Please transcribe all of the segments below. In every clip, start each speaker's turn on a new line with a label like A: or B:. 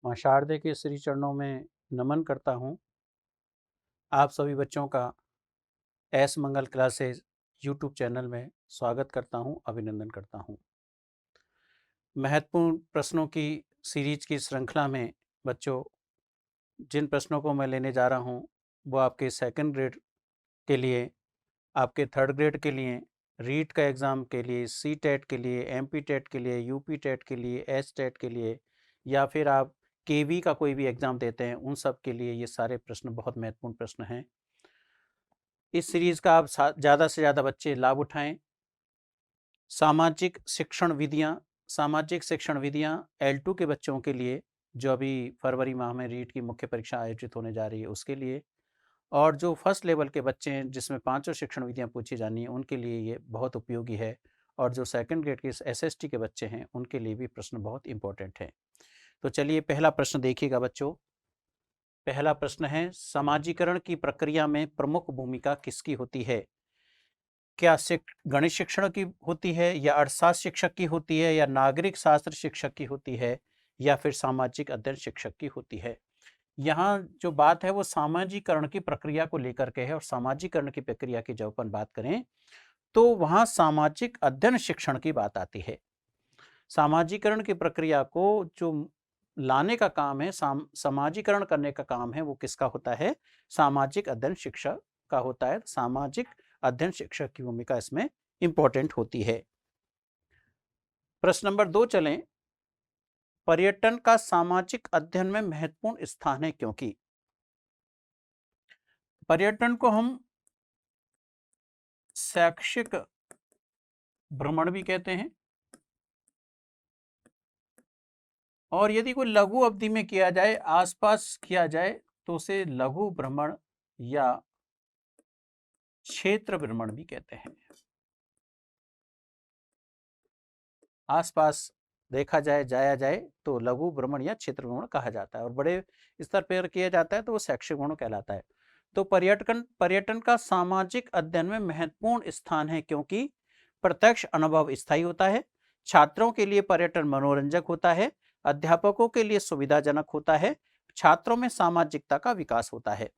A: माँ शारदे के श्री चरणों में नमन करता हूँ। आप सभी बच्चों का एस मंगल क्लासेस यूट्यूब चैनल में स्वागत करता हूँ, अभिनंदन करता हूँ। महत्वपूर्ण प्रश्नों की सीरीज की श्रृंखला में बच्चों, जिन प्रश्नों को मैं लेने जा रहा हूँ वो आपके सेकंड ग्रेड के लिए, आपके थर्ड ग्रेड के लिए, रीट का एग्ज़ाम के लिए, सी टेट के लिए, एमपी टेट के लिए, यूपी टेट के लिए, एस टेट के लिए, या फिर आप केवी का कोई भी एग्ज़ाम देते हैं, उन सब के लिए ये सारे प्रश्न बहुत महत्वपूर्ण प्रश्न हैं। इस सीरीज़ का आप ज़्यादा से ज़्यादा बच्चे लाभ उठाएं। सामाजिक शिक्षण विधियाँ L2 के बच्चों के लिए, जो अभी फरवरी माह में रीट की मुख्य परीक्षा आयोजित होने जा रही है उसके लिए, और जो फर्स्ट लेवल के बच्चे हैं जिसमें 5 शिक्षण विधियाँ पूछी जानी है, उनके लिए ये बहुत उपयोगी है। और जो सेकंड ग्रेड के एसएसटी के बच्चे हैं उनके लिए भी प्रश्न बहुत इंपॉर्टेंट है। तो चलिए पहला प्रश्न देखिएगा बच्चों। पहला प्रश्न है, समाजीकरण की प्रक्रिया में प्रमुख भूमिका किसकी होती है? क्या गणित शिक्षण की होती है, या अर्थशास्त्र शिक्षक की होती है, या नागरिक शास्त्र शिक्षक की होती है, या फिर सामाजिक अध्ययन शिक्षक की होती है? यहाँ जो बात है वो सामाजिकरण की प्रक्रिया को लेकर के है, और सामाजिकरण की प्रक्रिया की जब अपन बात करें तो वहाँ सामाजिक अध्ययन शिक्षण की बात आती है। सामाजिकरण की प्रक्रिया को जो लाने का काम है, समाजीकरण करने का काम है, वो किसका होता है? सामाजिक अध्ययन शिक्षक का होता है। सामाजिक अध्ययन शिक्षक की भूमिका इसमें इंपॉर्टेंट होती है। प्रश्न नंबर 2 चलें। पर्यटन का सामाजिक अध्ययन में महत्वपूर्ण स्थान है क्योंकि? पर्यटन को हम शैक्षिक भ्रमण भी कहते हैं, और यदि कोई लघु अवधि में किया जाए, आसपास किया जाए, तो उसे लघु भ्रमण या क्षेत्र भ्रमण भी कहते हैं। आसपास देखा जाए, जाया जाए तो लघु भ्रमण या क्षेत्र भ्रमण कहा जाता है, और बड़े स्तर पर किया जाता है तो वो शैक्षिक भ्रमण कहलाता है। तो पर्यटन का सामाजिक अध्ययन में महत्वपूर्ण स्थान है क्योंकि प्रत्यक्ष अनुभव स्थायी होता है, छात्रों के लिए पर्यटन मनोरंजक होता है, अध्यापकों के लिए सुविधाजनक होता है, छात्रों में सामाजिकता का विकास होता है।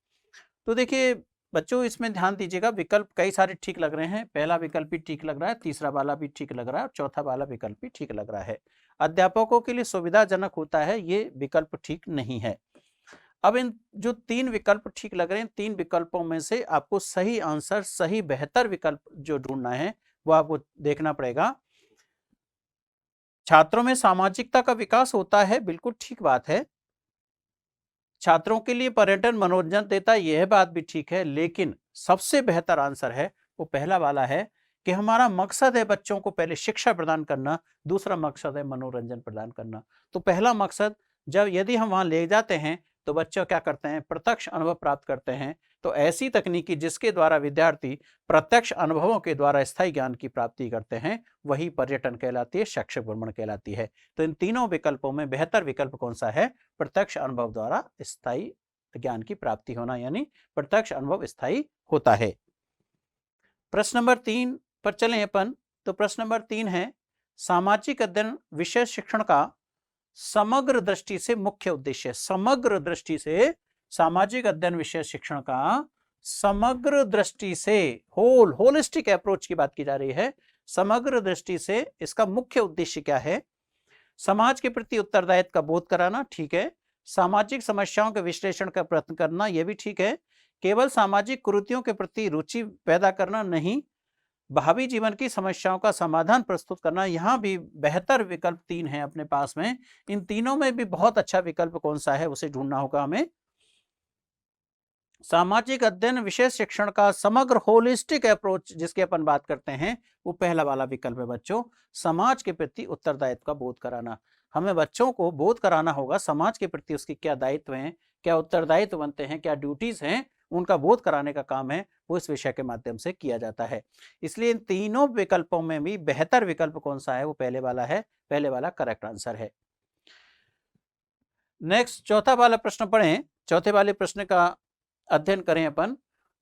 A: तो देखिए बच्चों, इसमें ध्यान दीजिएगा, विकल्प कई सारे ठीक लग रहे हैं। पहला विकल्प भी ठीक लग रहा है, तीसरा वाला भी ठीक लग रहा है, और चौथा वाला विकल्प भी ठीक लग रहा है। अध्यापकों के लिए सुविधाजनक होता है, ये विकल्प ठीक नहीं है। अब इन जो 3 विकल्प ठीक लग रहे हैं, 3 विकल्पों में से आपको सही आंसर, सही बेहतर विकल्प जो ढूंढना है वो आपको देखना पड़ेगा। छात्रों में सामाजिकता का विकास होता है, बिल्कुल ठीक बात है। छात्रों के लिए पर्यटन मनोरंजन देता है, यह बात भी ठीक है, लेकिन सबसे बेहतर आंसर है वो पहला वाला है कि हमारा मकसद है बच्चों को पहले शिक्षा प्रदान करना, दूसरा मकसद है मनोरंजन प्रदान करना। तो पहला मकसद, जब यदि हम वहां ले जाते हैं तो बच्चे क्या करते हैं? प्रत्यक्ष अनुभव प्राप्त करते हैं। तो ऐसी तकनीकी जिसके द्वारा विद्यार्थी प्रत्यक्ष अनुभवों के द्वारा स्थायी ज्ञान की प्राप्ति करते हैं, वही पर्यटन कहलाती है, शैक्षिक भ्रमण कहलाती है। तो इन तीनों विकल्पों में बेहतर विकल्प कौन सा है? प्रत्यक्ष अनुभव द्वारा स्थायी ज्ञान की प्राप्ति होना, यानी प्रत्यक्ष अनुभव स्थायी होता है। प्रश्न नंबर 3 पर चलें अपन। तो प्रश्न नंबर 3 है, सामाजिक अध्ययन विषय शिक्षण का समग्र दृष्टि से मुख्य उद्देश्य। समग्र दृष्टि से सामाजिक अध्ययन विषय शिक्षण का समग्र दृष्टि से, होलिस्टिक अप्रोच की बात की जा रही है। समग्र दृष्टि से इसका मुख्य उद्देश्य क्या है? समाज के प्रति उत्तरदायित्व का बोध कराना, ठीक है। सामाजिक समस्याओं के विश्लेषण का प्रयत्न करना, यह भी ठीक है। केवल सामाजिक कुरीतियों के प्रति रुचि पैदा करना नहीं, भावी जीवन की समस्याओं का समाधान प्रस्तुत करना। यहां भी बेहतर विकल्प 3 है अपने पास में। इन तीनों में भी बहुत अच्छा विकल्प कौन सा है उसे ढूंढना होगा हमें। सामाजिक अध्ययन विषय शिक्षण का समग्र होलिस्टिक अप्रोच जिसकी अपन बात करते हैं, वो पहला वाला विकल्प है बच्चों, समाज के प्रति उत्तरदायित्व का बोध कराना। हमें बच्चों को बोध कराना होगा समाज के प्रति उसके क्या दायित्व हैं, क्या उत्तरदायित्व बनते हैं, क्या ड्यूटीज हैं, उनका बोध कराने का काम है वो इस विषय के माध्यम से किया जाता है। इसलिए इन तीनों विकल्पों में भी बेहतर विकल्प कौन सा है? वो पहले वाला है, पहले वाला करेक्ट आंसर है। नेक्स्ट चौथा वाला प्रश्न पढ़ें। चौथे वाले प्रश्न का अध्ययन करें अपन।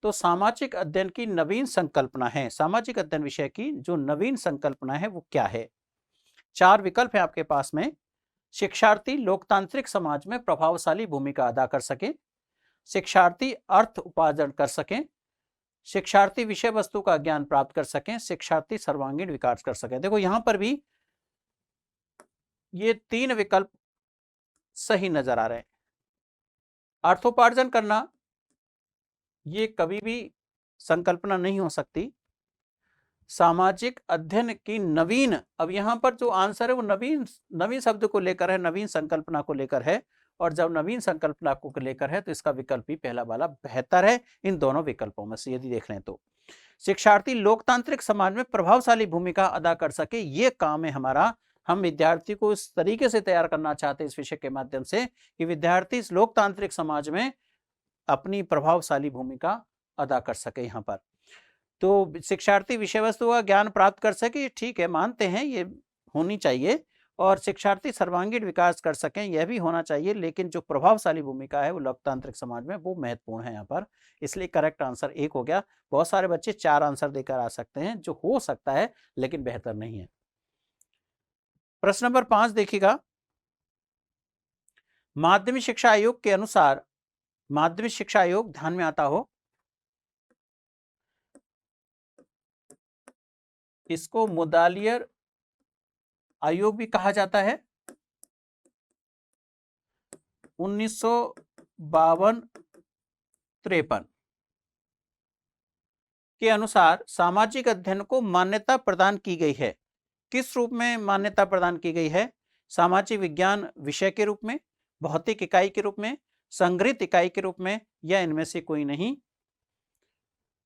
A: तो सामाजिक अध्ययन की नवीन संकल्पना है, सामाजिक अध्ययन विषय की जो नवीन संकल्पना है वो क्या है? 4 विकल्प है आपके पास में। शिक्षार्थी लोकतांत्रिक समाज में प्रभावशाली भूमिका अदा कर सके, शिक्षार्थी अर्थ उपार्जन कर सकें, शिक्षार्थी विषय वस्तु का ज्ञान प्राप्त कर सकें, शिक्षार्थी सर्वांगीण विकास कर सकें। देखो यहां पर भी ये 3 विकल्प सही नजर आ रहे हैं। अर्थोपार्जन करना ये कभी भी संकल्पना नहीं हो सकती। सामाजिक अध्ययन की नवीन, अब यहां पर जो आंसर है वो नवीन शब्द को लेकर है, नवीन संकल्पना को लेकर है, और जब नवीन संकल्पना को लेकर है तो इसका विकल्प भी पहला वाला बेहतर है इन दोनों विकल्पों में से यदि देख लें तो। शिक्षार्थी लोकतांत्रिक समाज में प्रभावशाली भूमिका अदा कर सके, ये काम है हमारा। हम विद्यार्थी को इस तरीके से तैयार करना चाहते हैं इस विषय के माध्यम से कि विद्यार्थी इस लोकतांत्रिक समाज में अपनी प्रभावशाली भूमिका अदा कर सके। यहाँ पर तो शिक्षार्थी विषय वस्तु का ज्ञान प्राप्त कर सके, ठीक है, मानते हैं ये होनी चाहिए, और शिक्षार्थी सर्वांगीण विकास कर सकें यह भी होना चाहिए, लेकिन जो प्रभावशाली भूमिका है वो लोकतांत्रिक समाज में वो महत्वपूर्ण है यहाँ पर। इसलिए करेक्ट आंसर 1 हो गया। बहुत सारे बच्चे 4 आंसर देकर आ सकते हैं, जो हो सकता है लेकिन बेहतर नहीं है। प्रश्न नंबर 5 देखिएगा। माध्यमिक शिक्षा आयोग के अनुसार, माध्यमिक शिक्षा आयोग ध्यान में आता हो, इसको मुदालियर आयोग भी कहा जाता है। 1952-53 के अनुसार सामाजिक अध्ययन को मान्यता प्रदान की गई है। किस रूप में मान्यता प्रदान की गई है? सामाजिक विज्ञान विषय के रूप में, भौतिक इकाई के रूप में, संग्रहित इकाई के रूप में, या इनमें से कोई नहीं।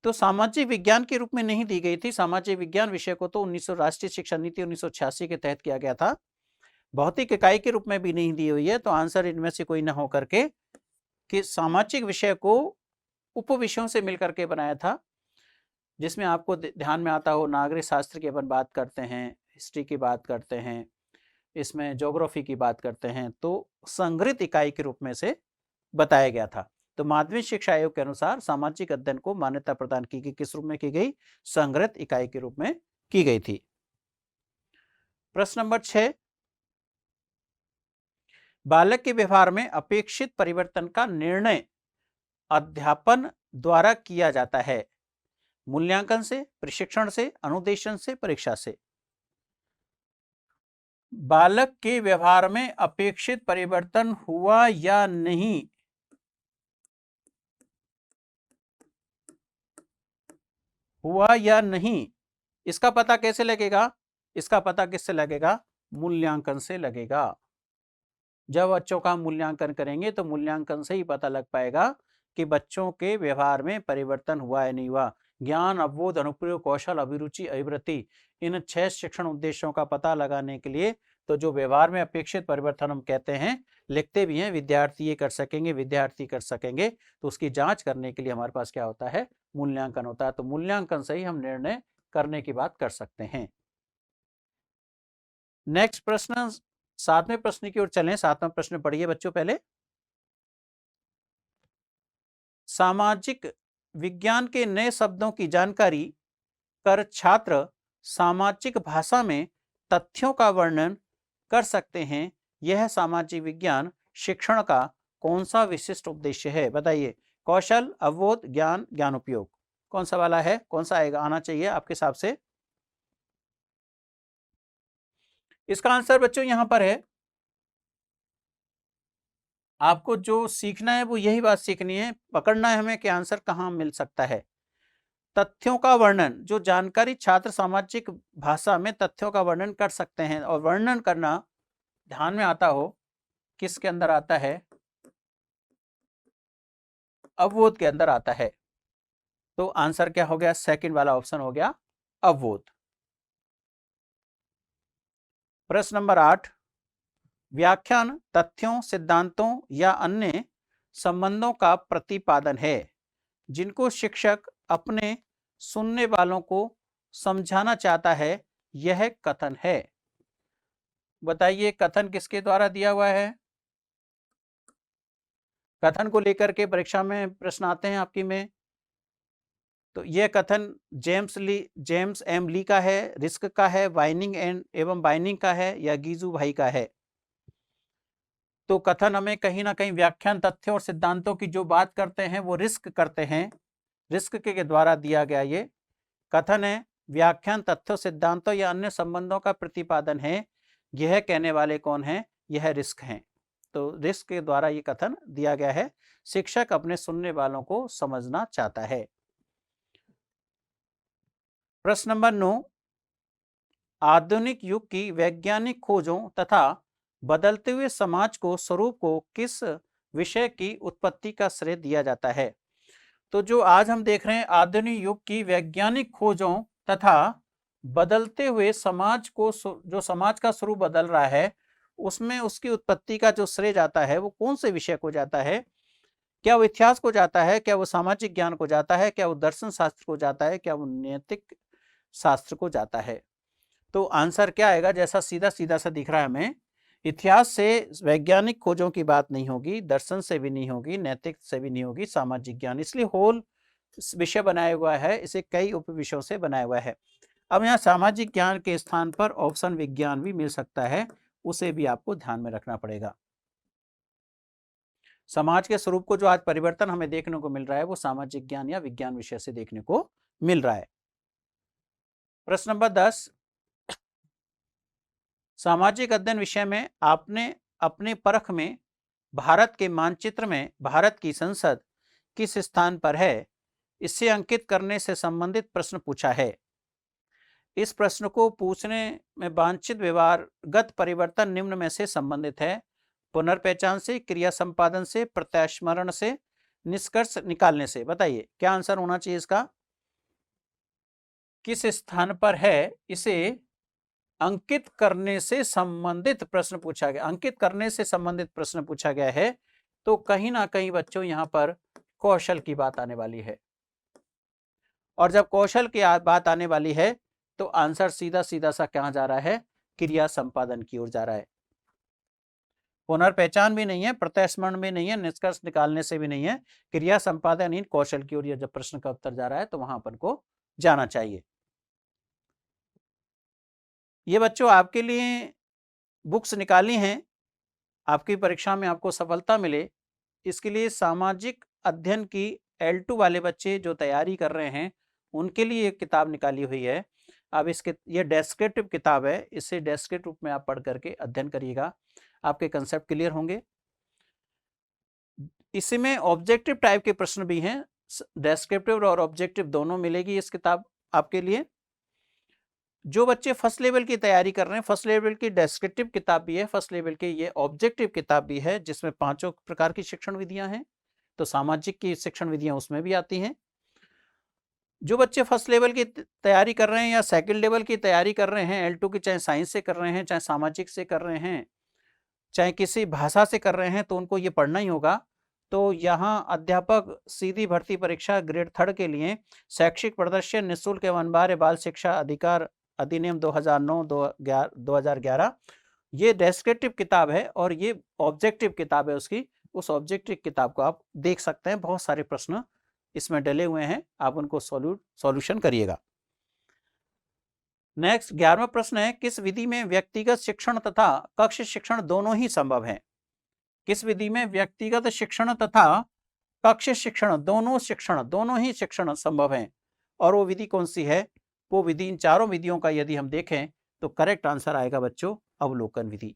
A: तो सामाजिक विज्ञान के रूप में नहीं दी गई थी। सामाजिक विज्ञान विषय को तो 1900 राष्ट्रीय शिक्षा नीति 1986 के तहत किया गया था। भौतिक इकाई के रूप में भी नहीं दी हुई है। तो आंसर इनमें से कोई ना हो करके कि सामाजिक विषय को उप विषयों से मिलकर के बनाया था, जिसमें आपको ध्यान में आता हो नागरिक शास्त्र की अपन बात करते हैं, हिस्ट्री की बात करते हैं, इसमें ज्योग्राफी की बात करते हैं, तो संग्रहित इकाई के रूप में से बताया गया था। तो माध्यमिक शिक्षा आयोग के अनुसार सामाजिक अध्ययन को मान्यता प्रदान की गई, किस रूप में की गई? संग्रहित इकाई के रूप में की गई थी। प्रश्न नंबर 6, बालक के व्यवहार में अपेक्षित परिवर्तन का निर्णय अध्यापन द्वारा किया जाता है। मूल्यांकन से, प्रशिक्षण से, अनुदेशन से, परीक्षा से। बालक के व्यवहार में अपेक्षित परिवर्तन हुआ या नहीं, हुआ या नहीं, इसका पता कैसे लगेगा? इसका पता किससे लगेगा? मूल्यांकन से लगेगा। जब बच्चों का मूल्यांकन करेंगे तो मूल्यांकन से ही पता लग पाएगा कि बच्चों के व्यवहार में परिवर्तन हुआ या नहीं हुआ। ज्ञान, अवबोध, अनुप्रयोग, कौशल, अभिरुचि, अभिवृत्ति, इन 6 शिक्षण उद्देश्यों का पता लगाने के लिए तो जो व्यवहार में अपेक्षित परिवर्तन हम कहते हैं, लिखते भी हैं, विद्यार्थी ये कर सकेंगे, विद्यार्थी कर सकेंगे, तो उसकी जांच करने के लिए हमारे पास क्या होता है? मूल्यांकन होता है। तो मूल्यांकन से ही हम निर्णय करने की बात कर सकते हैं। नेक्स्ट प्रश्न, 7वें प्रश्न की ओर चलें। 7वां प्रश्न पढ़िए बच्चों पहले। सामाजिक विज्ञान के नए शब्दों की जानकारी कर छात्र सामाजिक भाषा में तथ्यों का वर्णन कर सकते हैं। यह सामाजिक विज्ञान शिक्षण का कौन सा विशिष्ट उद्देश्य है? बताइए। कौशल, अवबोध, ज्ञान, ज्ञान उपयोग, कौन सा वाला है? कौन सा आएगा, आना चाहिए आपके हिसाब से? इसका आंसर बच्चों यहां पर है, आपको जो सीखना है वो यही बात सीखनी है, पकड़ना है हमें कि आंसर कहां मिल सकता है। तथ्यों का वर्णन, जो जानकारी छात्र सामाजिक भाषा में तथ्यों का वर्णन कर सकते हैं, और वर्णन करना ध्यान में आता हो किसके अंदर आता है? अवबोध के अंदर आता है। तो आंसर क्या हो गया? सेकंड वाला ऑप्शन हो गया अवबोध। प्रश्न नंबर 8, व्याख्यान तथ्यों, सिद्धांतों या अन्य संबंधों का प्रतिपादन है जिनको शिक्षक अपने सुनने वालों को समझाना चाहता है। यह कथन है। बताइए कथन किसके द्वारा दिया हुआ है? कथन को लेकर के परीक्षा में प्रश्न आते हैं आपकी में। तो यह कथन जेम्स एम ली का है, रिस्क का है, वाइनिंग एवं बाइनिंग का है, या गीजू भाई का है? तो कथन हमें कहीं ना कहीं व्याख्यान, तथ्यों और सिद्धांतों की जो बात करते हैं वो रिस्क करते हैं, रिस्क के द्वारा दिया गया ये कथन है। व्याख्यान, तथ्यों, सिद्धांतों या अन्य संबंधों का प्रतिपादन है, यह कहने वाले कौन है? यह रिस्क हैं। तो रिस्क के द्वारा ये कथन दिया गया है। शिक्षक अपने सुनने वालों को समझना चाहता है। प्रश्न नंबर 9, आधुनिक युग की वैज्ञानिक खोजों तथा बदलते हुए समाज को स्वरूप को किस विषय की उत्पत्ति का श्रेय दिया जाता है? तो जो आज हम देख रहे हैं आधुनिक युग की वैज्ञानिक खोजों तथा बदलते हुए समाज को, जो समाज का स्वरूप बदल रहा है, उसमें उसकी उत्पत्ति का जो श्रेय जाता है वो कौन से विषय को जाता है? क्या वो इतिहास को जाता है? क्या वो सामाजिक ज्ञान को जाता है? क्या वो दर्शन शास्त्र को जाता है? क्या वो नैतिक शास्त्र को जाता है? तो आंसर क्या आएगा? जैसा सीधा सीधा सा दिख रहा है हमें, इतिहास से वैज्ञानिक खोजों की बात नहीं होगी, दर्शन से भी नहीं होगी, नैतिक से भी नहीं होगी, सामाजिक ज्ञान, इसलिए होल विषय बनाया हुआ है, इसे कई उप विषयों से बनाया हुआ है। अब यहाँ सामाजिक ज्ञान के स्थान पर ऑप्शन विज्ञान भी मिल सकता है, उसे भी आपको ध्यान में रखना पड़ेगा। समाज के स्वरूप को जो आज परिवर्तन हमें देखने को मिल रहा है वो सामाजिक ज्ञान या विज्ञान विषय से देखने को मिल रहा है। प्रश्न नंबर 10, सामाजिक अध्ययन विषय में आपने अपने परख में भारत के मानचित्र में भारत की संसद किस स्थान पर है, इससे अंकित करने से संबंधित प्रश्न पूछा है। इस प्रश्न को पूछने में वांछित व्यवहारगत परिवर्तन निम्न में से संबंधित है: पुनर्पहचान से, क्रिया संपादन से, प्रत्यास्मरण से, निष्कर्ष निकालने से। बताइए क्या आंसर होना चाहिए इसका? किस स्थान पर है, इसे अंकित करने से संबंधित प्रश्न पूछा गया। अंकित करने से संबंधित प्रश्न पूछा गया है, तो कहीं ना कहीं बच्चों यहां पर कौशल की बात आने वाली है, और जब कौशल की बात आने वाली है तो आंसर सीधा सीधा सा कहां जा रहा है? क्रिया संपादन की ओर जा रहा है। पुनर्पहचान भी नहीं है, प्रत्यास्मरण भी नहीं है, निष्कर्ष निकालने से भी नहीं है, क्रिया संपादन इन कौशल की ओर जब प्रश्न का उत्तर जा रहा है तो वहां अपन को जाना चाहिए। ये बच्चों आपके लिए बुक्स निकाली हैं, आपकी परीक्षा में आपको सफलता मिले, इसके लिए सामाजिक अध्ययन की L2 वाले बच्चे जो तैयारी कर रहे हैं उनके लिए एक किताब निकाली हुई है। अब इसके ये डेस्क्रिप्टिव किताब है, इसे डेस्क्रिप्टिव रूप में आप पढ़ करके अध्ययन करिएगा, आपके कंसेप्ट क्लियर होंगे। इसमें ऑब्जेक्टिव टाइप के प्रश्न भी हैं, डेस्क्रिप्टिव और ऑब्जेक्टिव दोनों मिलेगी इस किताब आपके लिए। जो बच्चे फर्स्ट लेवल की तैयारी कर रहे हैं, फर्स्ट लेवल की डेस्क्रिप्टिव किताब भी है, फर्स्ट लेवल की ये ऑब्जेक्टिव किताब भी है, जिसमें 5 प्रकार की शिक्षण विधियां हैं, तो सामाजिक की शिक्षण विधियां उसमें भी आती हैं। जो बच्चे फर्स्ट लेवल की तैयारी कर रहे हैं या सेकंड लेवल की तैयारी कर रहे हैं L2 की, चाहे साइंस से कर रहे हैं, चाहे सामाजिक से कर रहे हैं, चाहे किसी भाषा से कर रहे हैं, तो उनको ये पढ़ना ही होगा। तो यहाँ अध्यापक सीधी भर्ती परीक्षा ग्रेड 3 के लिए शैक्षिक प्रदर्शन निःशुल्क एवं अनिवार्य बाल शिक्षा अधिकार अधिनियम 2009-2011 ये डेस्क्रिप्टिव किताब है और ये ऑब्जेक्टिव किताब है उसकी। उस ऑब्जेक्टिव किताब को आप देख सकते हैं, बहुत सारे प्रश्न इसमें डले हुए हैं, आप उनको सॉल्यूशन करिएगा। नेक्स्ट 11वां प्रश्न है, किस विधि में व्यक्तिगत शिक्षण तथा कक्ष शिक्षण दोनों ही संभव है? किस विधि में व्यक्तिगत शिक्षण तथा कक्ष शिक्षण दोनों ही शिक्षण संभव है? और वो विधि कौन सी है? वो विधि, इन चारों विधियों का यदि हम देखें तो करेक्ट आंसर आएगा बच्चों अवलोकन विधि।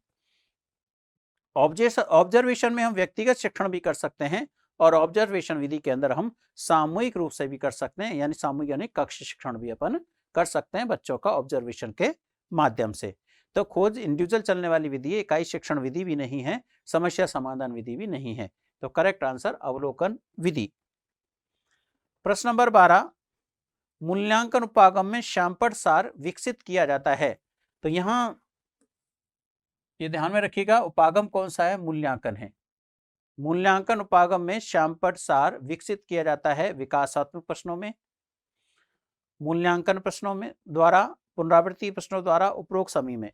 A: ऑब्जर्वेशन में हम व्यक्तिगत शिक्षण भी कर सकते हैं और ऑब्जर्वेशन विधि के अंदर हम सामूहिक रूप से भी कर सकते हैं, यानी सामूहिक यानी कक्ष शिक्षण भी अपन कर सकते हैं बच्चों का ऑब्जर्वेशन के माध्यम से। तो खोज इंडिविजुअल चलने वाली विधि है, इकाई शिक्षण विधि भी नहीं है, समस्या समाधान विधि भी नहीं है, तो करेक्ट आंसर अवलोकन विधि। प्रश्न नंबर 12, मूल्यांकन उपागम में श्यामपट्ट सार विकसित किया जाता है। तो यहां ये ध्यान में रखिएगा, उपागम कौन सा है? मूल्यांकन है। मूल्यांकन उपागम में श्यामपट्ट सार विकसित किया जाता है विकासात्मक प्रश्नों में, मूल्यांकन प्रश्नों में द्वारा, पुनरावृत्ति प्रश्नों द्वारा, उपरोक्त सभी में।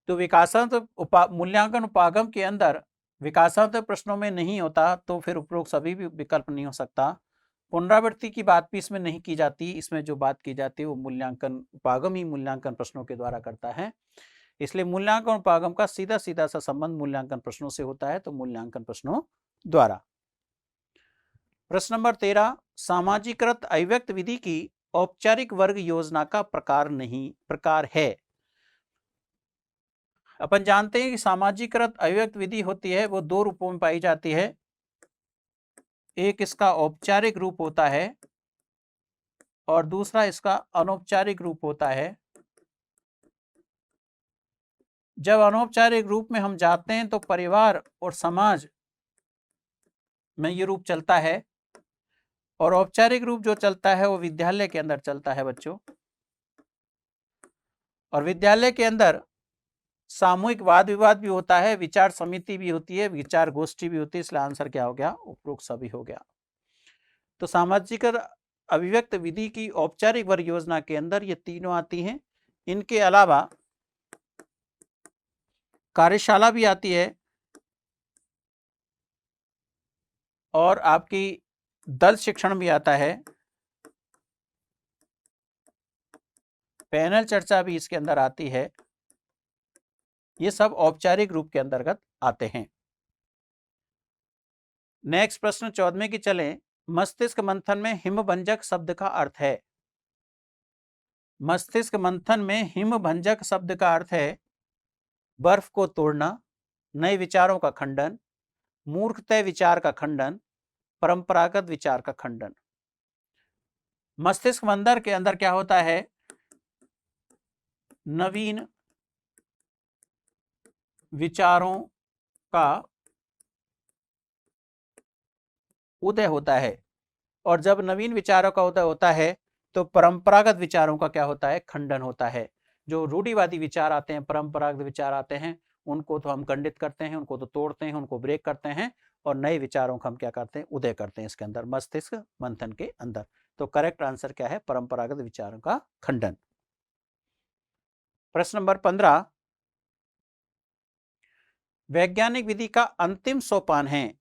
A: तो विकासात्मक मूल्यांकन उपागम के अंदर विकासात्मक प्रश्नों में नहीं होता तो फिर उपरोक्त सभी भी विकल्प नहीं हो सकता। पुनरावृत्ति की बात भी इसमें नहीं की जाती, इसमें जो बात की जाती है वो मूल्यांकन उपागम ही मूल्यांकन प्रश्नों के द्वारा करता है। इसलिए मूल्यांकन और पागम का सीधा सीधा सा संबंध मूल्यांकन प्रश्नों से होता है, तो मूल्यांकन प्रश्नों द्वारा। प्रश्न नंबर 13, सामाजिकृत अभिव्यक्त विधि की औपचारिक वर्ग योजना का प्रकार है। अपन जानते हैं कि सामाजिकृत अभिव्यक्त विधि होती है वो दो रूपों में पाई जाती है। एक इसका औपचारिक रूप होता है और दूसरा इसका अनौपचारिक रूप होता है। जब अनौपचारिक रूप में हम जाते हैं तो परिवार और समाज में ये रूप चलता है, और औपचारिक रूप जो चलता है वो विद्यालय के अंदर चलता है बच्चों। और विद्यालय के अंदर सामूहिक वाद विवाद भी होता है, विचार समिति भी होती है, विचार गोष्ठी भी होती है। इसलिए आंसर क्या हो गया? उपरोक्त सभी हो गया। तो सामाजिक अभिव्यक्त विधि की औपचारिक वर्ग योजना के अंदर ये तीनों आती हैं। इनके अलावा कार्यशाला भी आती है और आपकी दल शिक्षण भी आता है, पैनल चर्चा भी इसके अंदर आती है। ये सब औपचारिक रूप के अंतर्गत आते हैं। नेक्स्ट प्रश्न 14वें की चलें। मस्तिष्क मंथन में हिमभंजक शब्द का अर्थ है। मस्तिष्क मंथन में हिमभंजक शब्द का अर्थ है बर्फ को तोड़ना, नए विचारों का खंडन, मूर्खतः विचार का खंडन, परंपरागत विचार का खंडन। मस्तिष्क मंथन के अंदर क्या होता है? नवीन विचारों का उदय होता है, और जब नवीन विचारों का उदय होता है तो परंपरागत विचारों का क्या होता है? खंडन होता है। जो रूढ़िवादी विचार आते हैं, परंपरागत विचार आते हैं, उनको तो हम खंडित करते हैं, उनको तो तोड़ते हैं, उनको ब्रेक करते हैं, और नए विचारों का हम क्या करते हैं? उदय करते हैं इसके अंदर, मस्तिष्क मंथन के अंदर। तो करेक्ट आंसर क्या है? परंपरागत विचारों का खंडन। प्रश्न नंबर 15, वैज्ञानिक विधि का अंतिम सोपान है।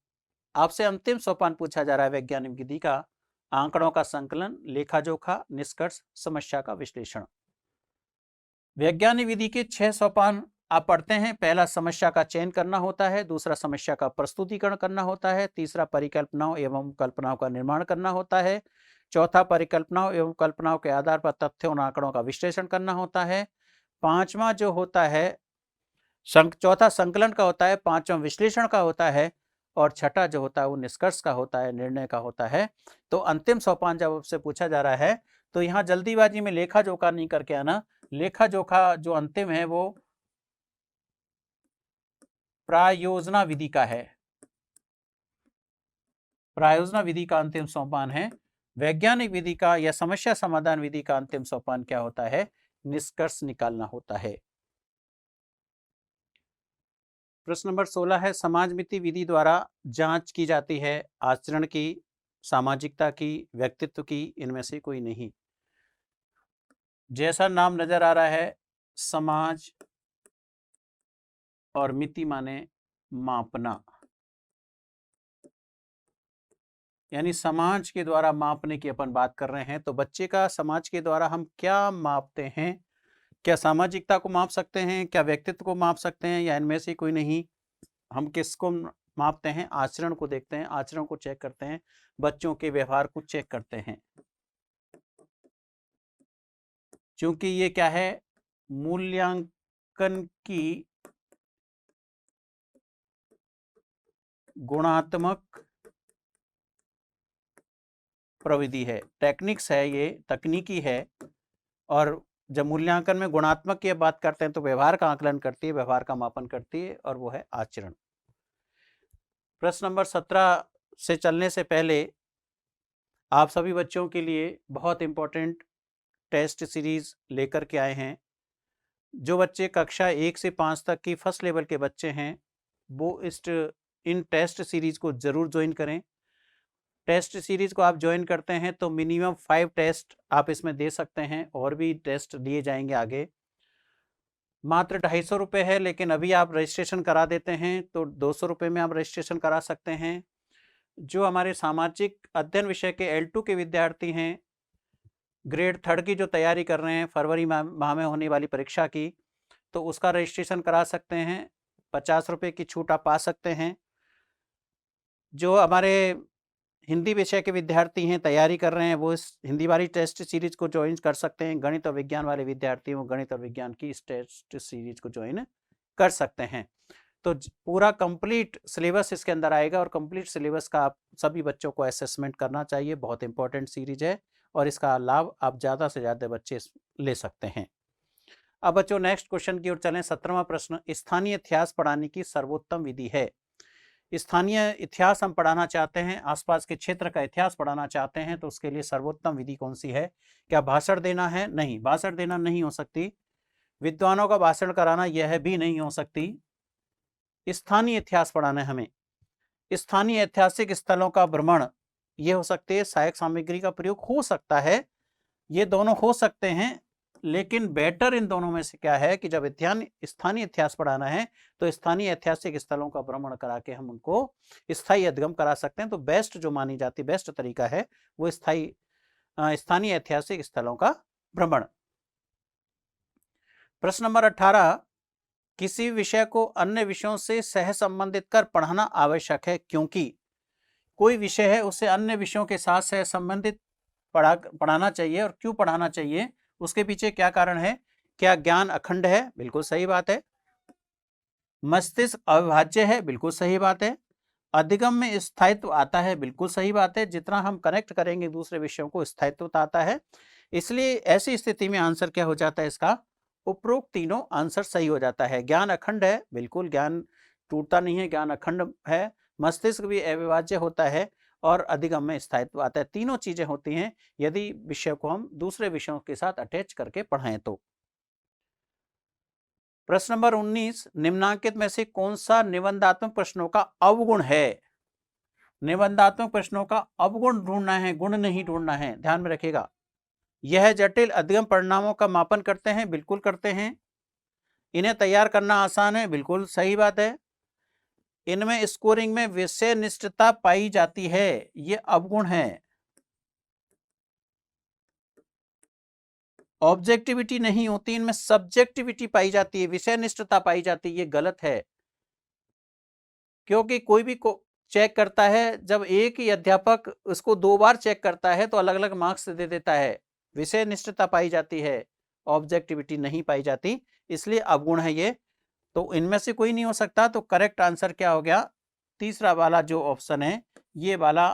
A: आपसे अंतिम सोपान पूछा जा रहा है वैज्ञानिक विधि का। आंकड़ों का संकलन, लेखा जोखा, निष्कर्ष, समस्या का विश्लेषण। वैज्ञानिक विधि के 6 सोपान आप पढ़ते हैं। पहला समस्या का चयन करना होता है, दूसरा समस्या का प्रस्तुतिकरण करना होता है, तीसरा परिकल्पनाओं एवं कल्पनाओं का निर्माण करना होता है, चौथा परिकल्पनाओं एवं कल्पनाओं के आधार पर तथ्यों और आंकड़ों का विश्लेषण करना होता है, पांचवा जो होता है चौथा संकलन का होता है, पांचवा विश्लेषण का होता है, और छठा जो होता है वो निष्कर्ष का होता है, निर्णय का होता है। तो अंतिम सोपान जब आपसे पूछा जा रहा है तो यहाँ जल्दीबाजी में लेखा जोखा नहीं करके आना। लेखा जोखा जो अंतिम है वो प्रायोजना विधि का है। प्रायोजना विधि का अंतिम सोपान है। वैज्ञानिक विधि का या समस्या समाधान विधि का अंतिम सोपान क्या होता है? निष्कर्ष निकालना होता है। प्रश्न नंबर 16 है, समाजमिति विधि द्वारा जांच की जाती है आचरण की, सामाजिकता की, व्यक्तित्व की, इनमें से कोई नहीं। जैसा नाम नजर आ रहा है, समाज और मिति माने मापना, यानी समाज के द्वारा मापने की अपन बात कर रहे हैं। तो बच्चे का समाज के द्वारा हम क्या मापते हैं? क्या सामाजिकता को माप सकते हैं, क्या व्यक्तित्व को माप सकते हैं, या इनमें से कोई नहीं? हम किसको मापते हैं? आचरण को देखते हैं, आचरण को चेक करते हैं, बच्चों के व्यवहार को चेक करते हैं। क्योंकि ये क्या है? मूल्यांकन की गुणात्मक प्रविधि है, टेक्निक्स है, ये तकनीकी है। और जब मूल्यांकन में गुणात्मक की बात करते हैं तो व्यवहार का आकलन करती है, व्यवहार का मापन करती है, और वो है आचरण। प्रश्न नंबर 17 से चलने से पहले आप सभी बच्चों के लिए बहुत इंपॉर्टेंट टेस्ट सीरीज लेकर के आए हैं। जो बच्चे कक्षा 1 से 5 तक की फर्स्ट लेवल के बच्चे हैं वो इन टेस्ट सीरीज को जरूर ज्वाइन करें। टेस्ट सीरीज को आप ज्वाइन करते हैं तो मिनिमम 5 टेस्ट आप इसमें दे सकते हैं, और भी टेस्ट दिए जाएंगे आगे। मात्र 250 रुपये है, लेकिन अभी आप रजिस्ट्रेशन करा देते हैं तो 200 रुपये में आप रजिस्ट्रेशन करा सकते हैं। जो हमारे सामाजिक अध्ययन विषय के L2 के विद्यार्थी हैं, ग्रेड 3 की जो तैयारी कर रहे हैं फरवरी माह में होने वाली परीक्षा की, तो उसका रजिस्ट्रेशन करा सकते हैं, 50 रुपये की छूट आप पा सकते हैं। जो हमारे हिंदी विषय के विद्यार्थी हैं, तैयारी कर रहे हैं, वो इस हिंदी वाली टेस्ट सीरीज को ज्वाइन कर सकते हैं। गणित और विज्ञान वाले विद्यार्थी वो गणित और विज्ञान की इस टेस्ट सीरीज को ज्वाइन कर सकते हैं। तो पूरा कंप्लीट सिलेबस इसके अंदर आएगा और कंप्लीट सिलेबस का आप सभी बच्चों को असेसमेंट करना चाहिए। बहुत इंपॉर्टेंट सीरीज है और इसका लाभ आप ज़्यादा से ज़्यादा बच्चे ले सकते हैं। अब बच्चों नेक्स्ट क्वेश्चन की ओर चलें। 17वां प्रश्न, स्थानीय इतिहास पढ़ाने की सर्वोत्तम विधि है। स्थानीय इतिहास हम पढ़ाना चाहते हैं, आसपास के क्षेत्र का इतिहास पढ़ाना चाहते हैं, तो उसके लिए सर्वोत्तम विधि कौन सी है? क्या भाषण देना है? नहीं, भाषण देना नहीं हो सकती। विद्वानों का भाषण कराना यह भी नहीं हो सकती। स्थानीय इतिहास पढ़ाना है हमें। स्थानीय ऐतिहासिक स्थलों का भ्रमण ये हो सकते हैं, सहायक सामग्री का प्रयोग हो सकता है, ये दोनों हो सकते हैं, लेकिन बेटर इन दोनों में से क्या है कि जब स्थानीय इतिहास पढ़ाना है तो स्थानीय ऐतिहासिक स्थलों का भ्रमण करा के हम उनको स्थायी अध्ययन करा सकते हैं। तो बेस्ट जो मानी जाती बेस्ट तरीका है वो स्थानीय ऐतिहासिक स्थलों का भ्रमण। प्रश्न नंबर 18, किसी विषय को अन्य विषयों से सह संबंधित कर पढ़ाना आवश्यक है क्योंकि कोई विषय है उसे अन्य विषयों के साथ सह संबंधित पढ़ाना चाहिए। और क्यों पढ़ाना चाहिए, उसके पीछे क्या कारण है? क्या ज्ञान अखंड है? बिल्कुल सही बात है। मस्तिष्क अविभाज्य है? बिल्कुल सही बात है। अधिगम में स्थायित्व आता है? बिल्कुल सही बात है। जितना हम कनेक्ट करेंगे दूसरे विषयों को स्थायित्व आता है। इसलिए ऐसी स्थिति में आंसर क्या हो जाता है इसका? उपरोक्त तीनों आंसर सही हो जाता है। ज्ञान अखंड है, बिल्कुल ज्ञान टूटता नहीं है, ज्ञान अखंड है। मस्तिष्क भी अविभाज्य होता है और अधिगम में स्थायित्व आता है। तीनों चीजें होती हैं यदि विषय को हम दूसरे विषयों के साथ अटैच करके पढ़ाएं तो। प्रश्न नंबर 19, निम्नांकित में से कौन सा निबंधात्मक प्रश्नों का अवगुण है? निबंधात्मक प्रश्नों का अवगुण ढूंढना है, गुण नहीं ढूंढना है, ध्यान में रखिएगा। यह जटिल अधिगम परिणामों का मापन करते हैं? बिल्कुल करते हैं। इन्हें तैयार करना आसान है? बिल्कुल सही बात है। इनमें स्कोरिंग में विषय निष्ठता पाई जाती है, ये अवगुण है। ऑब्जेक्टिविटी नहीं होती, इनमें सब्जेक्टिविटी पाई जाती है, विषय निष्ठता पाई जाती है, ये गलत है। क्योंकि कोई भी को चेक करता है, जब एक ही अध्यापक उसको 2 बार चेक करता है तो अलग अलग मार्क्स दे देता है। विषय निष्ठता पाई जाती है, ऑब्जेक्टिविटी नहीं पाई जाती, इसलिए अवगुण है ये। तो इनमें से कोई नहीं हो सकता। तो करेक्ट आंसर क्या हो गया? तीसरा वाला जो ऑप्शन है ये वाला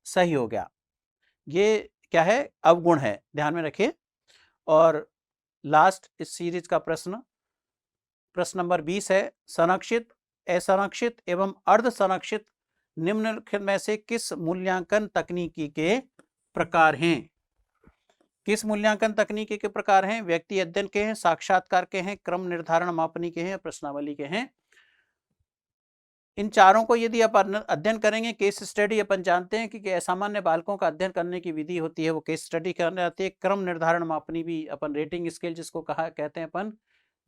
A: सही हो गया। ये क्या है? अवगुण है, ध्यान में रखिए। और लास्ट इस सीरीज का प्रश्न नंबर 20 है, संरक्षित, असंरक्षित एवं अर्ध संरक्षित निम्नलिखित में से किस मूल्यांकन तकनीकी के प्रकार हैं? किस मूल्यांकन तकनीकी के प्रकार हैं? व्यक्ति अध्ययन के हैं, साक्षात्कार के हैं, क्रम निर्धारण मापनी के हैं, प्रश्नावली के हैं। इन चारों को यदि आप अध्ययन करेंगे, केस स्टडी अपन जानते हैं कि असामान्य बालकों का अध्ययन करने की विधि होती है, वो केस स्टडी करने आती है। क्रम निर्धारण मापनी भी अपन रेटिंग स्केल जिसको कहते हैं अपन,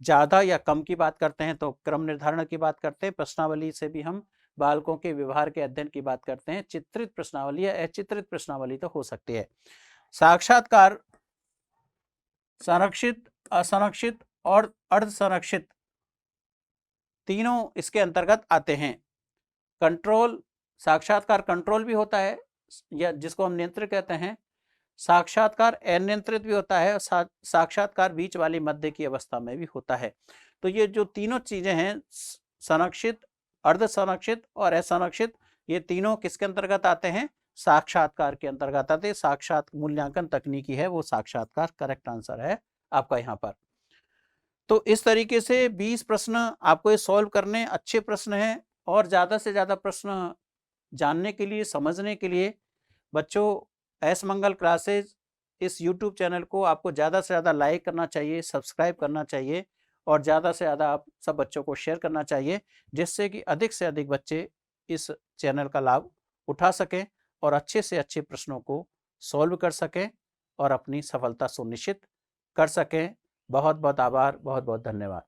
A: ज्यादा या कम की बात करते हैं तो क्रम निर्धारण की बात करते हैं। प्रश्नावली से भी हम बालकों के व्यवहार के अध्ययन की बात करते हैं। चित्रित प्रश्नावली या अचित्रित प्रश्नावली तो हो सकती है। साक्षात्कार संरक्षित, असंरक्षित और अर्ध संरक्षित तीनों इसके अंतर्गत आते हैं। कंट्रोल, साक्षात्कार कंट्रोल भी होता है या जिसको हम नियंत्रित कहते हैं। साक्षात्कार अनियंत्रित भी होता है और साक्षात्कार बीच वाली मध्य की अवस्था में भी होता है। तो ये जो तीनों चीजें हैं, संरक्षित, अर्ध संरक्षित और असंरक्षित, ये तीनों किसके अंतर्गत आते हैं? साक्षात्कार के अंतर्गत आते हैं। साक्षात मूल्यांकन तकनीकी है वो साक्षात्कार, करेक्ट आंसर है आपका यहाँ पर। तो इस तरीके से 20 प्रश्न आपको ये सॉल्व करने, अच्छे प्रश्न हैं। और ज्यादा से ज्यादा प्रश्न जानने के लिए, समझने के लिए बच्चों एस मंगल क्लासेज इस YouTube चैनल को आपको ज़्यादा से ज़्यादा लाइक करना चाहिए, सब्सक्राइब करना चाहिए और ज़्यादा से ज़्यादा आप सब बच्चों को शेयर करना चाहिए, जिससे कि अधिक से अधिक बच्चे इस चैनल का लाभ उठा सकें और अच्छे से अच्छे प्रश्नों को सॉल्व कर सकें और अपनी सफलता सुनिश्चित कर सकें। बहुत बहुत आभार, बहुत बहुत धन्यवाद।